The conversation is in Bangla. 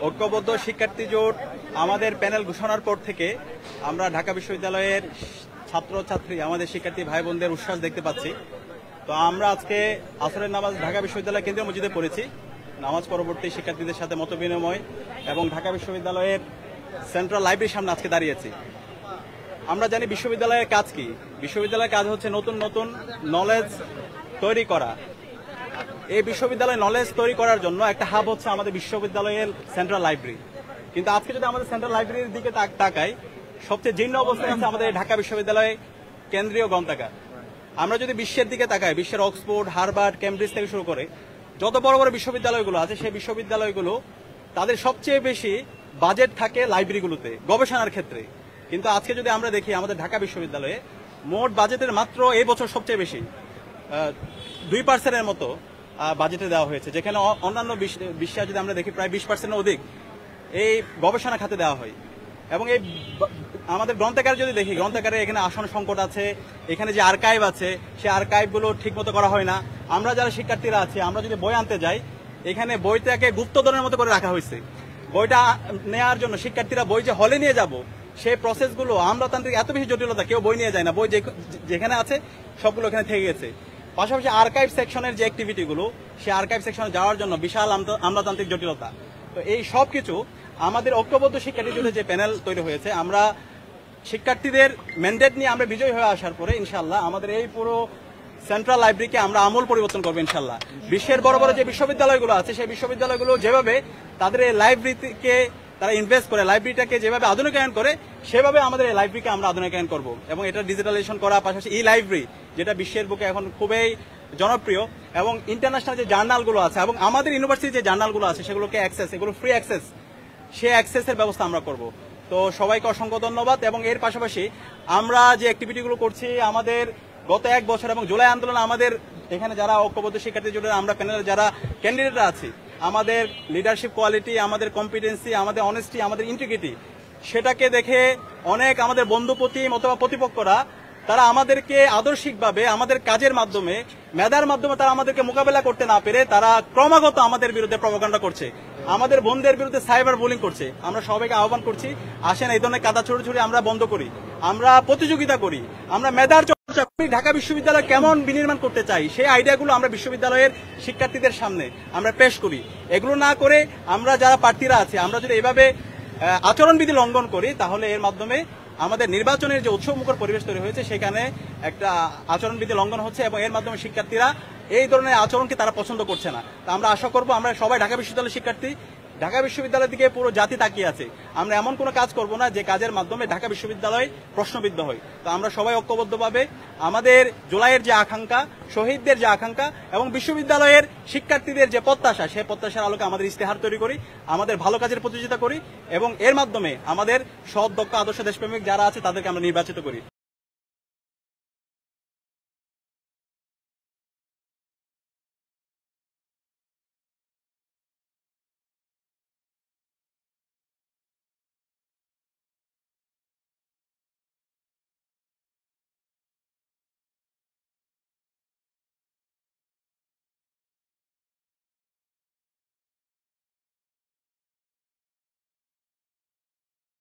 ঐক্যবদ্ধ শিক্ষার্থী জোট আমাদের প্যানেল ঘোষণার পর থেকে আমরা ঢাকা বিশ্ববিদ্যালয়ের ছাত্রছাত্রী আমাদের শিক্ষার্থী ভাই বোনদের উচ্ছ্বাস দেখতে পাচ্ছি। তো আমরা আজকে আসরের নামাজ ঢাকা বিশ্ববিদ্যালয় কেন্দ্রীয় মসজিদে পড়েছি। নামাজ পরবর্তী শিক্ষার্থীদের সাথে মতবিনিময় এবং ঢাকা বিশ্ববিদ্যালয়ের সেন্ট্রাল লাইব্রেরির সামনে আজকে দাঁড়িয়েছি। আমরা জানি বিশ্ববিদ্যালয়ের কাজ কি। বিশ্ববিদ্যালয়ের কাজ হচ্ছে নতুন নতুন নলেজ তৈরি করা। এই বিশ্ববিদ্যালয়ে নলেজ তৈরি করার জন্য একটা হাব হচ্ছে আমাদের বিশ্ববিদ্যালয়ের সেন্ট্রাল লাইব্রেরি। কিন্তু আজকে যদি আমাদের সেন্ট্রাল লাইব্রেরির দিকে তাকাই, সবচেয়ে জীর্ণ অবস্থায় আছে আমাদের ঢাকা বিশ্ববিদ্যালয় কেন্দ্রীয় গ্রন্থাগার। আমরা যদি বিশ্বের দিকে তাকাই, বিশ্বের অক্সফোর্ড, হার্ভার্ড, কেমব্রিজ থেকে শুরু করে যত বড় বড় বিশ্ববিদ্যালয়গুলো আছে, সেই বিশ্ববিদ্যালয়গুলো তাদের সবচেয়ে বেশি বাজেট থাকে লাইব্রেরিগুলোতে গবেষণার ক্ষেত্রে। কিন্তু আজকে যদি আমরা দেখি আমাদের ঢাকা বিশ্ববিদ্যালয়ে মোট বাজেটের মাত্র এই বছর সবচেয়ে বেশি 2% মতো বাজেটে দেওয়া হয়েছে, যেখানে অন্যান্য বিশ্বে যদি আমরা দেখি প্রায় 20% অধিক এই গবেষণা খাতে দেওয়া হয়। এবং এই আমাদের গ্রন্থাগার যদি দেখি, গ্রন্থাগারে এখানে আসন সংকট আছে, এখানে যে আর্কাইভ আছে সেই আর্কাইভগুলো ঠিক মতো করা হয় না। আমরা যারা শিক্ষার্থীরা আছি, আমরা যদি বই আনতে যাই, এখানে বইটাকে গুপ্তধনের মতো করে রাখা হয়েছে। বইটা নেওয়ার জন্য শিক্ষার্থীরা বই যে হলে নিয়ে যাব, সেই প্রসেসগুলো আমলাতান্ত্রিক এত বেশি জটিলতা, কেউ বই নিয়ে যায় না, বই যেখানে আছে সবগুলো এখানে থেকে গেছে। পাশাপাশি আর্কাইভ সেকশনের যে অ্যাক্টিভিটিগুলো, সেই আর্কাইভ সেকশনে যাওয়ার জন্য বিশাল আমলাতান্ত্রিক জটিলতা। তো এই সব কিছু আমাদের ঐক্যবদ্ধ শিক্ষার্থী জুড়ে যে প্যানেল তৈরি হয়েছে, আমরা শিক্ষার্থীদের ম্যান্ডেট নিয়ে আমরা বিজয়ী হয়ে আসার পরে ইনশাল্লাহ আমাদের এই পুরো সেন্ট্রাল লাইব্রেরিকে আমরা আমূল পরিবর্তন করবো ইনশাল্লাহ। বিশ্বের বড় বড় যে বিশ্ববিদ্যালয়গুলো আছে, সেই বিশ্ববিদ্যালয়গুলো যেভাবে তাদের এই লাইব্রেরিকে তারা ইনভেস্ট করে, লাইব্রেরিটাকে যেভাবে আধুনিকায়ন করে, সেভাবে আমাদের এই লাইব্রেরিকে আমরা আধুনিকায়ন করবো। এবং এটা ডিজিটালাইজেশন করা, পাশাপাশি ই লাইব্রেরি যেটা বিশ্বের বুকে এখন খুবই জনপ্রিয়, এবং ইন্টারন্যাশনাল যে জার্নালগুলো আছে এবং আমাদের ইউনিভার্সিটির যে জার্নালগুলো আছে সেগুলোকে অ্যাক্সেস, এগুলো ফ্রি অ্যাক্সেস, সেই অ্যাক্সেসের ব্যবস্থা আমরা করব। তো সবাইকে অসংখ্য ধন্যবাদ। এবং এর পাশাপাশি আমরা যে অ্যাক্টিভিটিগুলো করছি, আমাদের গত 1 বছর এবং জুলাই আন্দোলনে আমাদের এখানে যারা ঐক্যবদ্ধ শিক্ষার্থী জুড়ে আমরা প্যানেলে যারা ক্যান্ডিডেটরা আছি, আমাদের লিডারশিপ কোয়ালিটি, আমাদের কম্পিটেন্সি, আমাদের অনেস্টি, আমাদের ইন্টিগ্রিটি, সেটাকে দেখে অনেক আমাদের বন্ধুপ্রতিম অথবা প্রতিপক্ষরা তারা আমাদেরকে আদর্শিকভাবে আমাদের কাজের মাধ্যমে, মেধার মাধ্যমে তারা আমাদেরকে মোকাবেলা করতে না পেরে তারা ক্রমাগত আমাদের বিরুদ্ধে প্রপাগান্ডা করছে, আমাদের বোনদের বিরুদ্ধে সাইবার বুলিং করছে। আমরা সবাইকে আহ্বান করছি, আসেন এই ধরনের কাদা ছুড়ে আমরা বন্ধ করি, আমরা প্রতিযোগিতা করি, আমরা মেধার চর্চা করি। ঢাকা বিশ্ববিদ্যালয় কেমন বিনির্মাণ করতে চাই, সেই আইডিয়াগুলো আমরা বিশ্ববিদ্যালয়ের শিক্ষার্থীদের সামনে আমরা পেশ করি। এগুলো না করে আমরা যারা প্রার্থীরা আছে, আমরা যদি এভাবে আচরণবিধি লঙ্ঘন করি, তাহলে এর মাধ্যমে আমাদের নির্বাচনের যে উৎসবমুখর পরিবেশ তৈরি হয়েছে, সেখানে একটা আচরণবিধি লঙ্ঘন হচ্ছে এবং এর মাধ্যমে শিক্ষার্থীরা এই ধরনের আচরণকে তারা পছন্দ করছে না। তা আমরা আশা করব, আমরা সবাই ঢাকা বিশ্ববিদ্যালয়ের শিক্ষার্থী, ঢাকা বিশ্ববিদ্যালয়ের দিকে পুরো জাতি তাকিয়ে আছে, আমরা এমন কোনো কাজ করব না যে কাজের মাধ্যমে ঢাকা বিশ্ববিদ্যালয় প্রশ্নবিদ্ধ হয়। তো আমরা সবাই ঐক্যবদ্ধভাবে আমাদের জুলাইয়ের যে আকাঙ্ক্ষা, শহীদদের যে আকাঙ্ক্ষা এবং বিশ্ববিদ্যালয়ের শিক্ষার্থীদের যে প্রত্যাশা, সেই প্রত্যাশার আলোকে আমাদের ইস্তেহার তৈরি করি, আমাদের ভালো কাজের প্রতিযোগিতা করি এবং এর মাধ্যমে আমাদের সৎ, দক্ষ, আদর্শ দেশপ্রেমিক যারা আছে তাদেরকে আমরা নির্বাচিত করি।